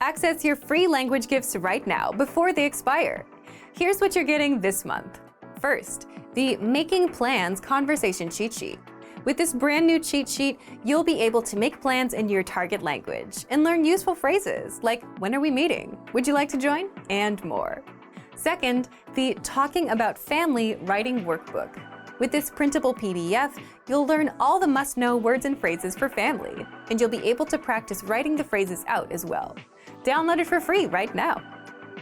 Access your free language gifts right now before they expire. Here's what you're getting this month. First, the Making Plans Conversation Cheat Sheet. With this brand new cheat sheet, you'll be able to make plans in your target language and learn useful phrases like, when are we meeting? Would you like to join? And more. Second, the Talking About Family Writing Workbook. With this printable PDF, you'll learn all the must-know words and phrases for family, and you'll be able to practice writing the phrases out as well. Download it for free right now.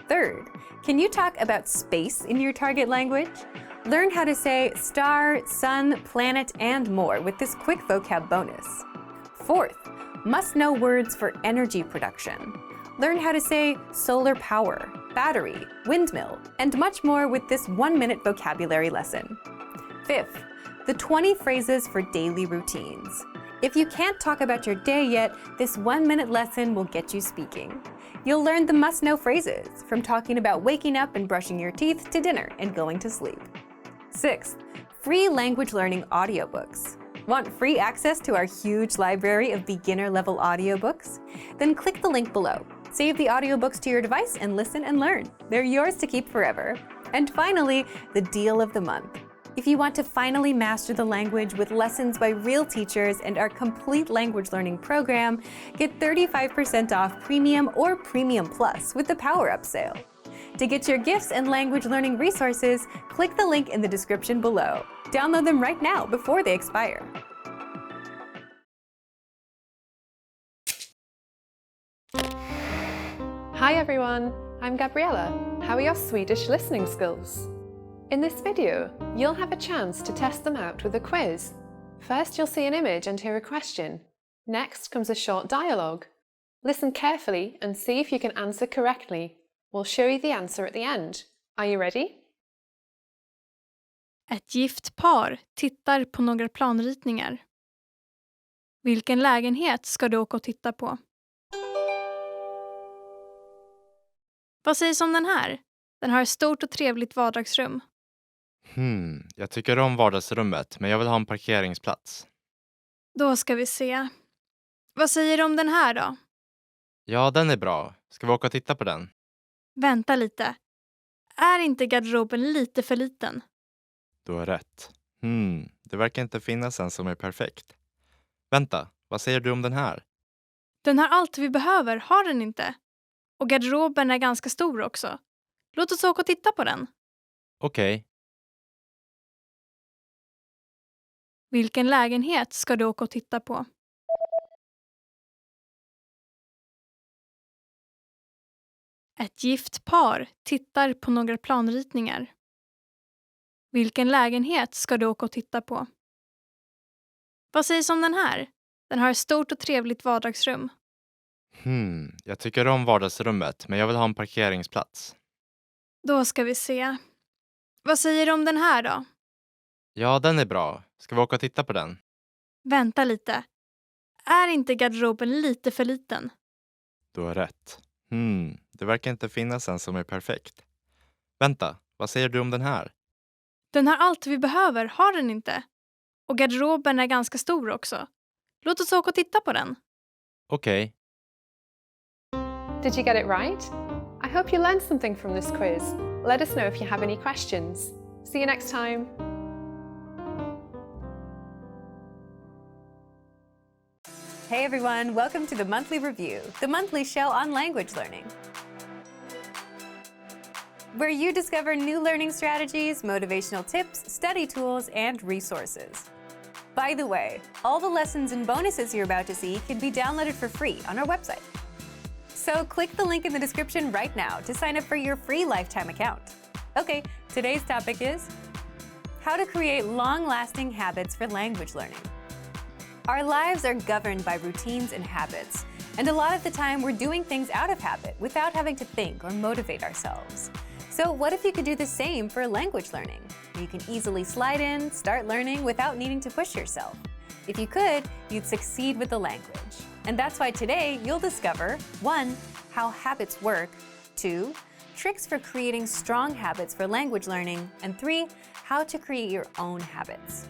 Third, can you talk about space in your target language? Learn how to say star, sun, planet, and more with this quick vocab bonus. Fourth, must-know words for energy production. Learn how to say solar power, battery, windmill, and much more with this 1-minute vocabulary lesson. Fifth, the 20 phrases for daily routines. If you can't talk about your day yet, this 1-minute lesson will get you speaking. You'll learn the must-know phrases, from talking about waking up and brushing your teeth to dinner and going to sleep. Sixth, free language learning audiobooks. Want free access to our huge library of beginner-level audiobooks? Then click the link below. Save the audiobooks to your device and listen and learn. They're yours to keep forever. And finally, the deal of the month. If you want to finally master the language with lessons by real teachers and our complete language learning program, get 35% off Premium or Premium Plus with the Power Up sale. To get your gifts and language learning resources, click the link in the description below. Download them right now before they expire. Hi everyone, I'm Gabriella. How are your Swedish listening skills? In this video, you'll have a chance to test them out with a quiz. First, you'll see an image and hear a question. Next comes a short dialogue. Listen carefully and see if you can answer correctly. We'll show you the answer at the end. Are you ready? Ett gift par tittar på några planritningar. Vilken lägenhet ska du åka och titta på? Vad sägs om den här? Den har ett stort och trevligt vardagsrum. Jag tycker om vardagsrummet, men jag vill ha en parkeringsplats. Då ska vi se. Vad säger du om den här då? Ja, den är bra. Ska vi åka och titta på den? Vänta lite. Är inte garderoben lite för liten? Du har rätt. Det verkar inte finnas en som är perfekt. Vänta, vad säger du om den här? Den har allt vi behöver, har den inte? Och garderoben är ganska stor också. Låt oss åka och titta på den. Okej. Vilken lägenhet ska du åka och titta på? Ett gift par tittar på några planritningar. Vilken lägenhet ska du åka och titta på? Vad sägs om den här? Den har ett stort och trevligt vardagsrum. Jag tycker om vardagsrummet, men jag vill ha en parkeringsplats. Då ska vi se. Vad säger du om den här då? Ja, den är bra. Ska vi åka och titta på den? Vänta lite. Är inte garderoben lite för liten? Du har rätt. Det verkar inte finnas en som är perfekt. Vänta, vad säger du om den här? Den har allt vi behöver, har den inte? Och garderoben är ganska stor också. Låt oss åka och titta på den. Okej. Did you get it right? I hope you learned something from this quiz. Let us know if you have any questions. See you next time. Hey everyone, welcome to the Monthly Review, the monthly show on language learning, where you discover new learning strategies, motivational tips, study tools, and resources. By the way, all the lessons and bonuses you're about to see can be downloaded for free on our website. So click the link in the description right now to sign up for your free lifetime account. Okay, today's topic is how to create long-lasting habits for language learning. Our lives are governed by routines and habits, and a lot of the time we're doing things out of habit without having to think or motivate ourselves. So what if you could do the same for language learning? You can easily slide in, start learning without needing to push yourself. If you could, you'd succeed with the language. And that's why today you'll discover 1. How habits work, 2. Tricks for creating strong habits for language learning, and 3. How to create your own habits.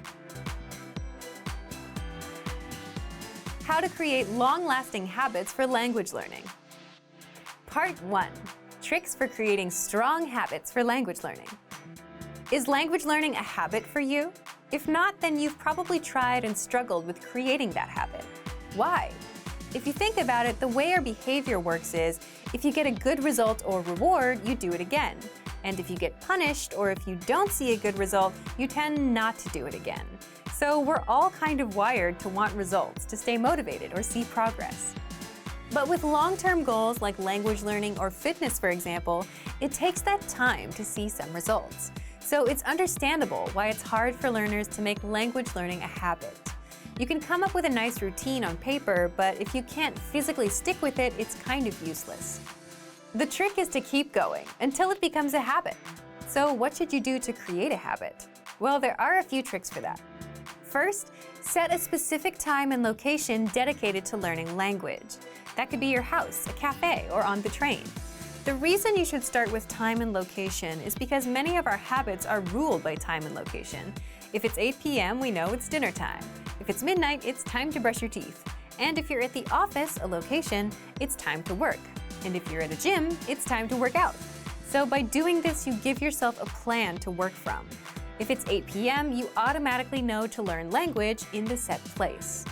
How to create long-lasting habits for language learning. Part 1. Tricks for creating strong habits for language learning. Is language learning a habit for you? If not, then you've probably tried and struggled with creating that habit. Why? If you think about it, the way our behavior works is, if you get a good result or reward, you do it again. And if you get punished or if you don't see a good result, you tend not to do it again. So we're all kind of wired to want results, to stay motivated or see progress. But with long-term goals like language learning or fitness, for example, it takes that time to see some results. So it's understandable why it's hard for learners to make language learning a habit. You can come up with a nice routine on paper, but if you can't physically stick with it, it's kind of useless. The trick is to keep going until it becomes a habit. So what should you do to create a habit? Well, there are a few tricks for that. First, set a specific time and location dedicated to learning language. That could be your house, a cafe, or on the train. The reason you should start with time and location is because many of our habits are ruled by time and location. If it's 8 p.m., we know it's dinner time. If it's midnight, it's time to brush your teeth. And if you're at the office, a location, it's time to work. And if you're at a gym, it's time to work out. So by doing this, you give yourself a plan to work from. If it's 8 p.m., you automatically know to learn language in the set place.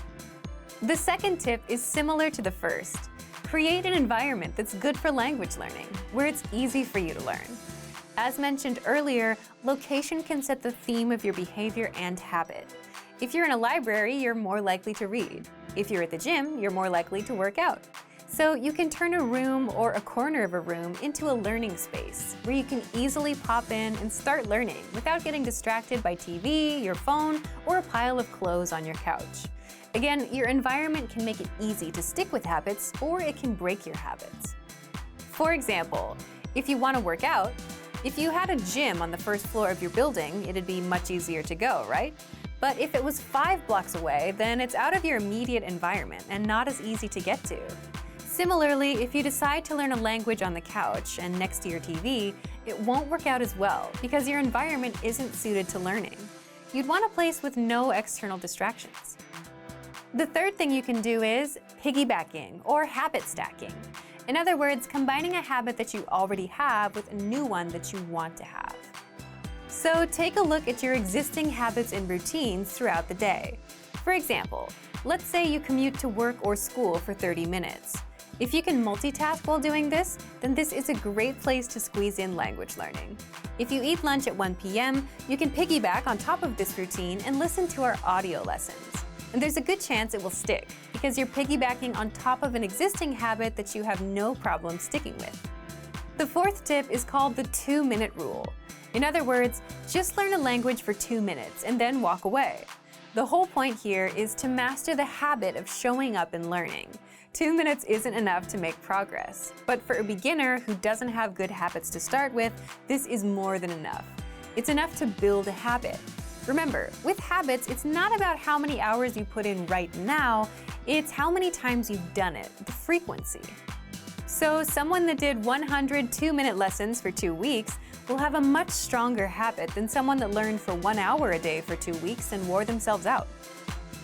The second tip is similar to the first. Create an environment that's good for language learning, where it's easy for you to learn. As mentioned earlier, location can set the theme of your behavior and habit. If you're in a library, you're more likely to read. If you're at the gym, you're more likely to work out. So you can turn a room or a corner of a room into a learning space where you can easily pop in and start learning without getting distracted by TV, your phone, or a pile of clothes on your couch. Again, your environment can make it easy to stick with habits, or it can break your habits. For example, if you want to work out, if you had a gym on the first floor of your building, it'd be much easier to go, right? But if it was 5 blocks away, then it's out of your immediate environment and not as easy to get to. Similarly, if you decide to learn a language on the couch and next to your TV, it won't work out as well because your environment isn't suited to learning. You'd want a place with no external distractions. The third thing you can do is piggybacking or habit stacking. In other words, combining a habit that you already have with a new one that you want to have. So take a look at your existing habits and routines throughout the day. For example, let's say you commute to work or school for 30 minutes. If you can multitask while doing this, then this is a great place to squeeze in language learning. If you eat lunch at 1 p.m., you can piggyback on top of this routine and listen to our audio lessons. And there's a good chance it will stick because you're piggybacking on top of an existing habit that you have no problem sticking with. The fourth tip is called the 2-minute rule. In other words, just learn a language for 2 minutes and then walk away. The whole point here is to master the habit of showing up and learning. 2 minutes isn't enough to make progress, but for a beginner who doesn't have good habits to start with, this is more than enough. It's enough to build a habit. Remember, with habits, it's not about how many hours you put in right now, it's how many times you've done it, the frequency. So someone that did 100 2-minute lessons for 2 weeks will have a much stronger habit than someone that learned for 1 hour a day for 2 weeks and wore themselves out.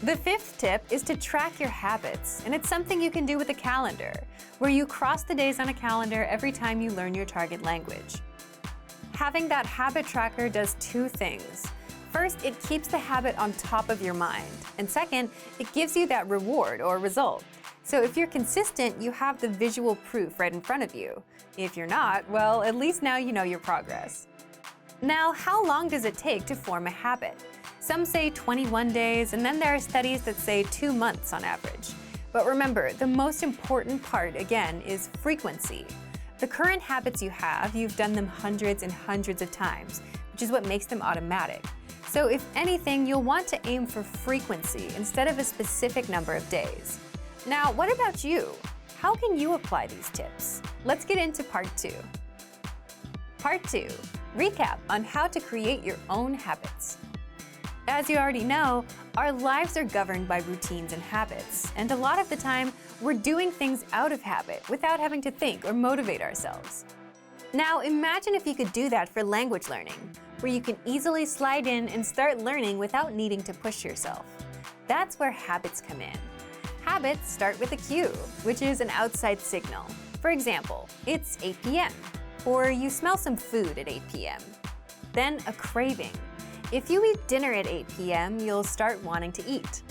The fifth tip is to track your habits, and it's something you can do with a calendar, where you cross the days on a calendar every time you learn your target language. Having that habit tracker does 2 things. First, it keeps the habit on top of your mind, and second, it gives you that reward or result. So if you're consistent, you have the visual proof right in front of you. If you're not, well, at least now you know your progress. Now, how long does it take to form a habit? Some say 21 days, and then there are studies that say 2 months on average. But remember, the most important part, again, is frequency. The current habits you have, you've done them hundreds and hundreds of times, which is what makes them automatic. So if anything, you'll want to aim for frequency instead of a specific number of days. Now, what about you? How can you apply these tips? Let's get into part 2. Part 2, recap on how to create your own habits. As you already know, our lives are governed by routines and habits, and a lot of the time, we're doing things out of habit without having to think or motivate ourselves. Now, imagine if you could do that for language learning, where you can easily slide in and start learning without needing to push yourself. That's where habits come in. Habits start with a cue, which is an outside signal. For example, it's 8 p.m., or you smell some food at 8 p.m. Then a craving. If you eat dinner at 8 p.m., you'll start wanting to eat.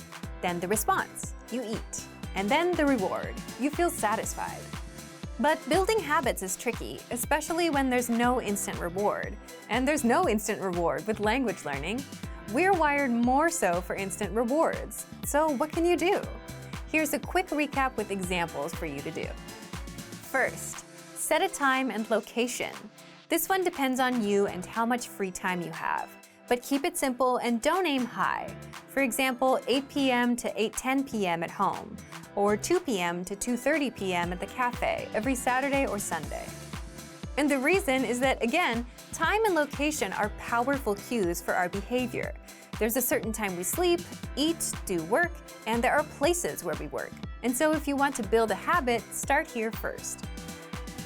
Then the response, you eat. And then the reward, you feel satisfied. But building habits is tricky, especially when there's no instant reward. And there's no instant reward with language learning. We're wired more so for instant rewards. So what can you do? Here's a quick recap with examples for you to do. First, set a time and location. This one depends on you and how much free time you have. But keep it simple and don't aim high. For example, 8 p.m. to 8:10 p.m. at home, or 2 p.m. to 2:30 p.m. at the cafe every Saturday or Sunday. And the reason is that, again, time and location are powerful cues for our behavior. There's a certain time we sleep, eat, do work, and there are places where we work. And so if you want to build a habit, start here first.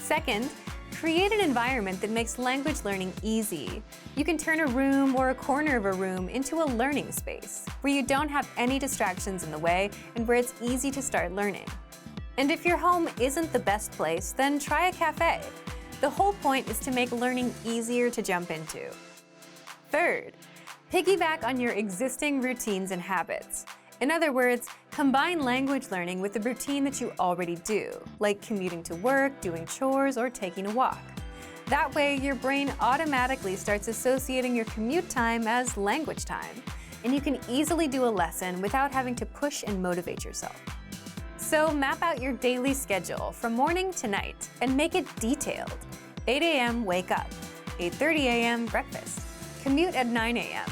Second, create an environment that makes language learning easy. You can turn a room or a corner of a room into a learning space, where you don't have any distractions in the way and where it's easy to start learning. And if your home isn't the best place, then try a cafe. The whole point is to make learning easier to jump into. Third, piggyback on your existing routines and habits. In other words, combine language learning with the routine that you already do, like commuting to work, doing chores, or taking a walk. That way, your brain automatically starts associating your commute time as language time, and you can easily do a lesson without having to push and motivate yourself. So map out your daily schedule from morning to night and make it detailed. 8 a.m. wake up, 8:30 a.m. breakfast, commute at 9 a.m.,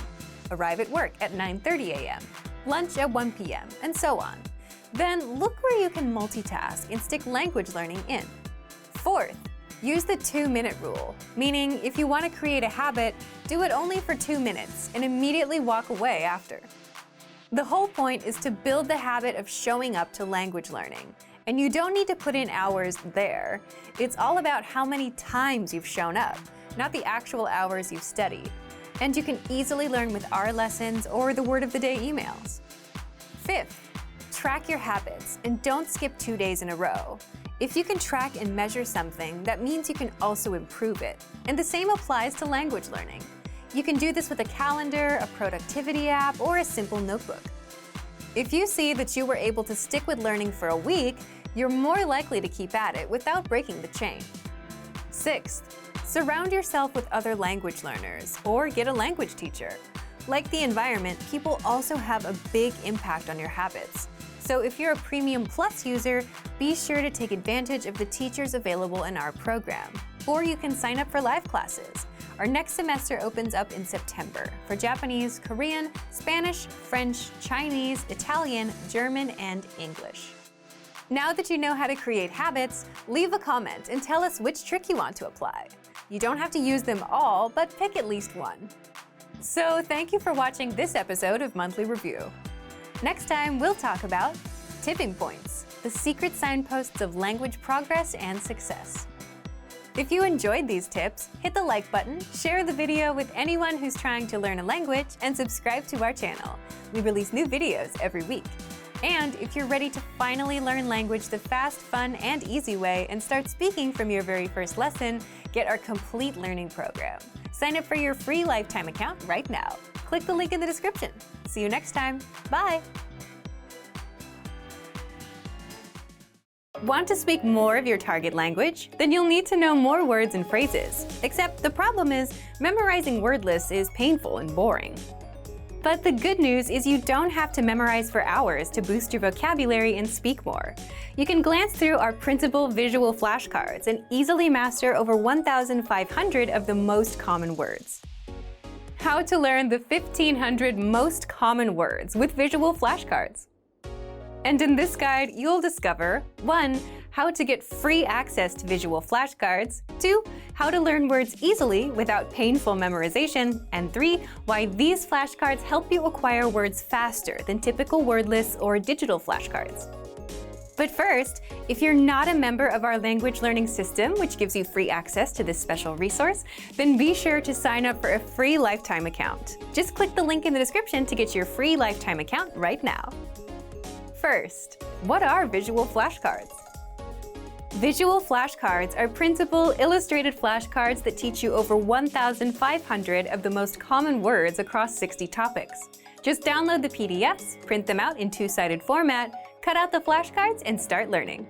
arrive at work at 9:30 a.m., lunch at 1 p.m., and so on. Then look where you can multitask and stick language learning in. Fourth, use the 2-minute rule, meaning if you want to create a habit, do it only for 2 minutes and immediately walk away after. The whole point is to build the habit of showing up to language learning, and you don't need to put in hours there. It's all about how many times you've shown up, not the actual hours you've studied. And you can easily learn with our lessons or the word of the day emails. Fifth, track your habits and don't skip 2 days in a row. If you can track and measure something, that means you can also improve it. And the same applies to language learning. You can do this with a calendar, a productivity app, or a simple notebook. If you see that you were able to stick with learning for a week, you're more likely to keep at it without breaking the chain. Sixth, surround yourself with other language learners or get a language teacher. Like the environment, people also have a big impact on your habits. So if you're a Premium Plus user, be sure to take advantage of the teachers available in our program. Or you can sign up for live classes. Our next semester opens up in September for Japanese, Korean, Spanish, French, Chinese, Italian, German, and English. Now that you know how to create habits, leave a comment and tell us which trick you want to apply. You don't have to use them all, but pick at least one. So thank you for watching this episode of Monthly Review. Next time, we'll talk about tipping points, the secret signposts of language progress and success. If you enjoyed these tips, hit the like button, share the video with anyone who's trying to learn a language, and subscribe to our channel. We release new videos every week. And if you're ready to finally learn language the fast, fun, and easy way and start speaking from your very first lesson, get our complete learning program. Sign up for your free lifetime account right now. Click the link in the description. See you next time. Bye! Want to speak more of your target language? Then you'll need to know more words and phrases. Except the problem is, memorizing word lists is painful and boring. But the good news is you don't have to memorize for hours to boost your vocabulary and speak more. You can glance through our printable visual flashcards and easily master over 1,500 of the most common words. How to learn the 1,500 most common words with visual flashcards. And in this guide, you'll discover 1. How to get free access to visual flashcards, 2. How to learn words easily without painful memorization, and 3. Why these flashcards help you acquire words faster than typical word lists or digital flashcards. But first, if you're not a member of our language learning system, which gives you free access to this special resource, then be sure to sign up for a free lifetime account. Just click the link in the description to get your free lifetime account right now. First, what are visual flashcards? Visual flashcards are printable, illustrated flashcards that teach you over 1,500 of the most common words across 60 topics. Just download the PDFs, print them out in two-sided format, cut out the flashcards, and start learning.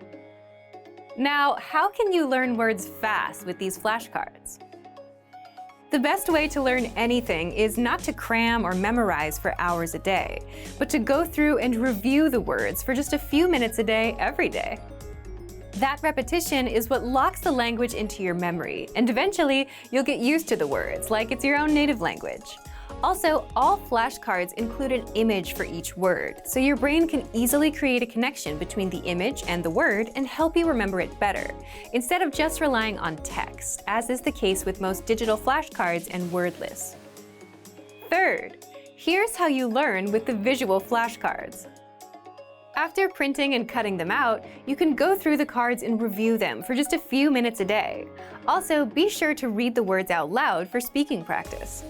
Now, how can you learn words fast with these flashcards? The best way to learn anything is not to cram or memorize for hours a day, but to go through and review the words for just a few minutes a day, every day. That repetition is what locks the language into your memory, and eventually you'll get used to the words like it's your own native language. Also, all flashcards include an image for each word, so your brain can easily create a connection between the image and the word and help you remember it better, instead of just relying on text, as is the case with most digital flashcards and word lists. Third, here's how you learn with the visual flashcards. After printing and cutting them out, you can go through the cards and review them for just a few minutes a day. Also, be sure to read the words out loud for speaking practice.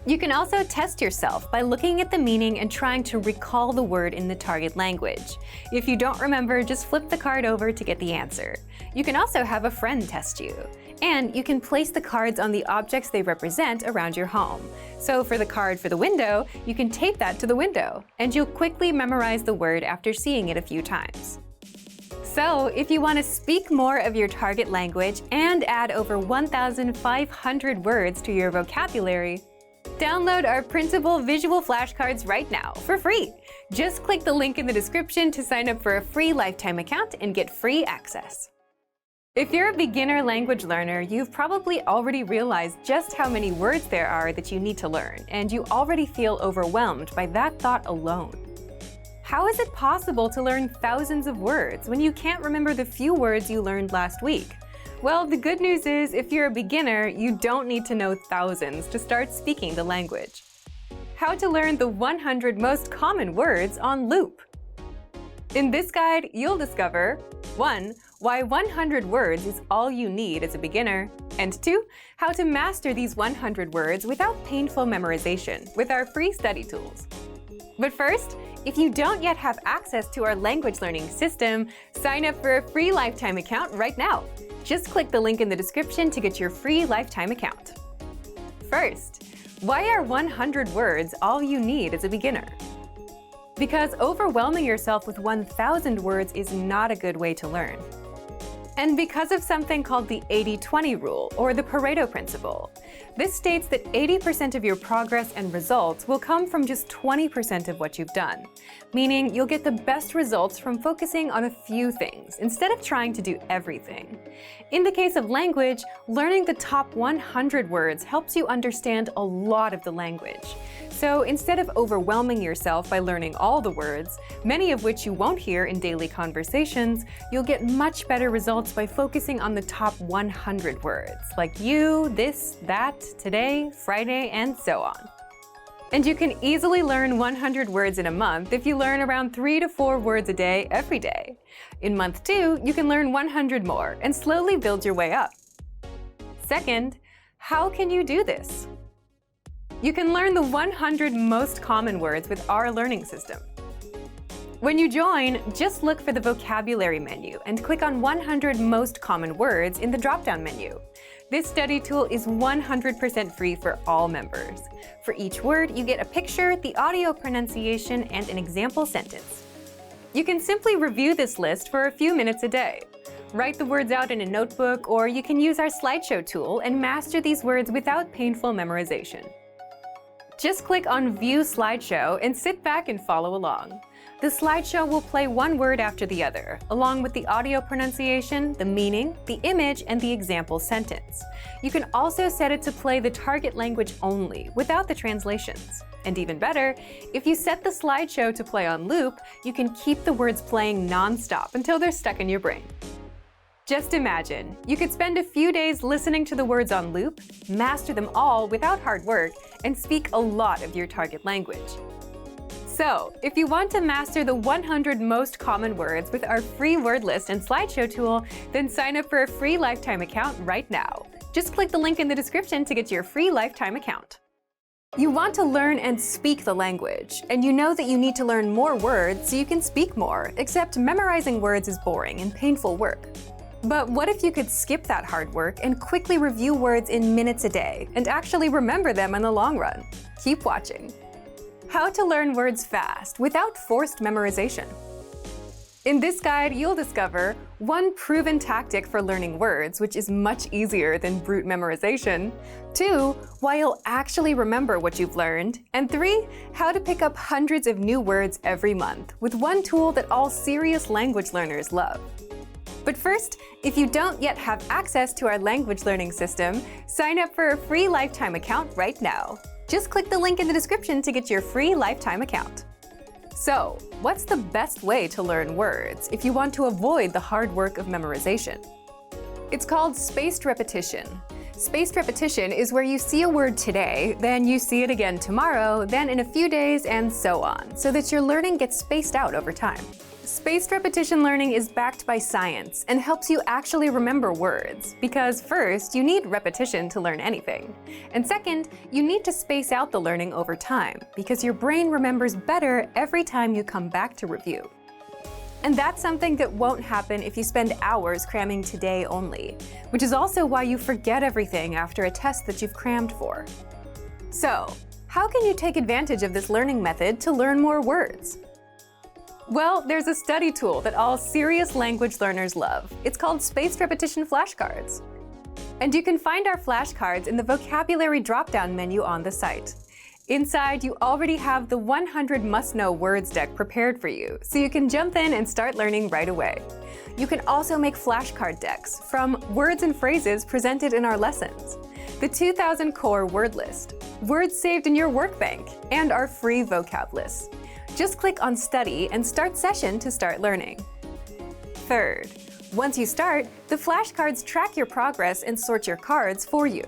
You can also test yourself by looking at the meaning and trying to recall the word in the target language. If you don't remember, just flip the card over to get the answer. You can also have a friend test you. And you can place the cards on the objects they represent around your home. So for the card for the window, you can tape that to the window, and you'll quickly memorize the word after seeing it a few times. So if you want to speak more of your target language and add over 1,500 words to your vocabulary, download our printable visual flashcards right now for free. Just click the link in the description to sign up for a free lifetime account and get free access. If you're a beginner language learner, you've probably already realized just how many words there are that you need to learn, and you already feel overwhelmed by that thought alone. How is it possible to learn thousands of words when you can't remember the few words you learned last week? Well, the good news is, if you're a beginner, you don't need to know thousands to start speaking the language. How to learn the 100 most common words on loop. In this guide, you'll discover 1. Why 100 words is all you need as a beginner, and 2. How to master these 100 words without painful memorization with our free study tools. But first, if you don't yet have access to our language learning system, sign up for a free lifetime account right now. Just click the link in the description to get your free lifetime account. First, why are 100 words all you need as a beginner? Because overwhelming yourself with 1,000 words is not a good way to learn. And because of something called the 80-20 rule, or the Pareto principle. This states that 80% of your progress and results will come from just 20% of what you've done, meaning you'll get the best results from focusing on a few things instead of trying to do everything. In the case of language, learning the top 100 words helps you understand a lot of the language. So instead of overwhelming yourself by learning all the words, many of which you won't hear in daily conversations, you'll get much better results by focusing on the top 100 words, like you, this, that, today, Friday, and so on. And you can easily learn 100 words in a month if you learn around 3 to 4 words a day every day. In month 2, you can learn 100 more and slowly build your way up. Second, how can you do this? You can learn the 100 most common words with our learning system. When you join, just look for the vocabulary menu and click on 100 most common words in the drop-down menu. This study tool is 100% free for all members. For each word, you get a picture, the audio pronunciation, and an example sentence. You can simply review this list for a few minutes a day. Write the words out in a notebook, or you can use our slideshow tool and master these words without painful memorization. Just click on View Slideshow and sit back and follow along. The slideshow will play one word after the other, along with the audio pronunciation, the meaning, the image, and the example sentence. You can also set it to play the target language only, without the translations. And even better, if you set the slideshow to play on loop, you can keep the words playing non-stop until they're stuck in your brain. Just imagine, you could spend a few days listening to the words on loop, master them all without hard work, and speak a lot of your target language. So, if you want to master the 100 most common words with our free word list and slideshow tool, then sign up for a free lifetime account right now. Just click the link in the description to get your free lifetime account. You want to learn and speak the language, and you know that you need to learn more words so you can speak more, except memorizing words is boring and painful work. But what if you could skip that hard work and quickly review words in minutes a day and actually remember them in the long run? Keep watching. How to learn words fast without forced memorization. In this guide, you'll discover one proven tactic for learning words, which is much easier than brute memorization, 2, why you'll actually remember what you've learned, and 3, how to pick up hundreds of new words every month with one tool that all serious language learners love. But first, if you don't yet have access to our language learning system, sign up for a free lifetime account right now. Just click the link in the description to get your free lifetime account. So, what's the best way to learn words if you want to avoid the hard work of memorization? It's called spaced repetition. Spaced repetition is where you see a word today, then you see it again tomorrow, then in a few days, and so on, so that your learning gets spaced out over time. Spaced repetition learning is backed by science and helps you actually remember words, because first, you need repetition to learn anything. And second, you need to space out the learning over time, because your brain remembers better every time you come back to review. And that's something that won't happen if you spend hours cramming today only, which is also why you forget everything after a test that you've crammed for. So, how can you take advantage of this learning method to learn more words? Well, there's a study tool that all serious language learners love. It's called Spaced Repetition Flashcards. And you can find our flashcards in the vocabulary drop-down menu on the site. Inside, you already have the 100 must-know words deck prepared for you, so you can jump in and start learning right away. You can also make flashcard decks from words and phrases presented in our lessons, the 2000 core word list, words saved in your workbank, and our free vocab list. Just click on Study and Start Session to start learning. Third, once you start, the flashcards track your progress and sort your cards for you.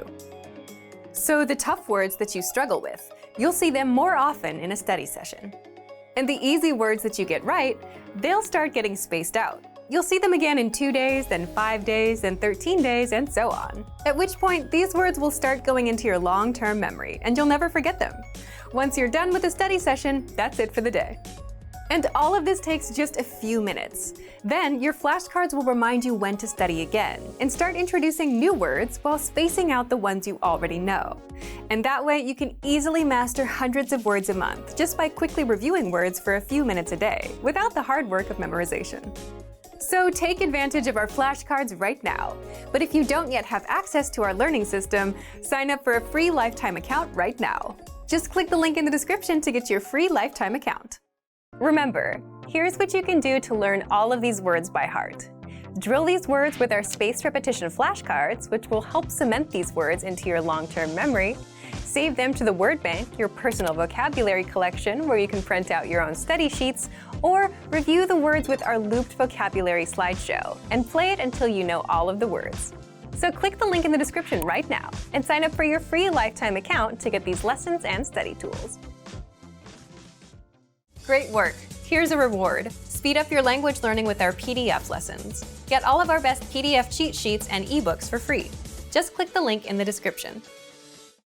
So the tough words that you struggle with, you'll see them more often in a study session. And the easy words that you get right, they'll start getting spaced out. You'll see them again in 2 days, then 5 days, then 13 days, and so on. At which point, these words will start going into your long-term memory, and you'll never forget them. Once you're done with the study session, that's it for the day. And all of this takes just a few minutes. Then your flashcards will remind you when to study again and start introducing new words while spacing out the ones you already know. And that way you can easily master hundreds of words a month just by quickly reviewing words for a few minutes a day without the hard work of memorization. So take advantage of our flashcards right now. But if you don't yet have access to our learning system, sign up for a free lifetime account right now. Just click the link in the description to get your free lifetime account. Remember, here's what you can do to learn all of these words by heart. Drill these words with our spaced repetition flashcards, which will help cement these words into your long-term memory. Save them to the word bank, your personal vocabulary collection, where you can print out your own study sheets, or review the words with our looped vocabulary slideshow, and play it until you know all of the words. So click the link in the description right now and sign up for your free lifetime account to get these lessons and study tools. Great work! Here's a reward. Speed up your language learning with our PDF lessons. Get all of our best PDF cheat sheets and ebooks for free. Just click the link in the description.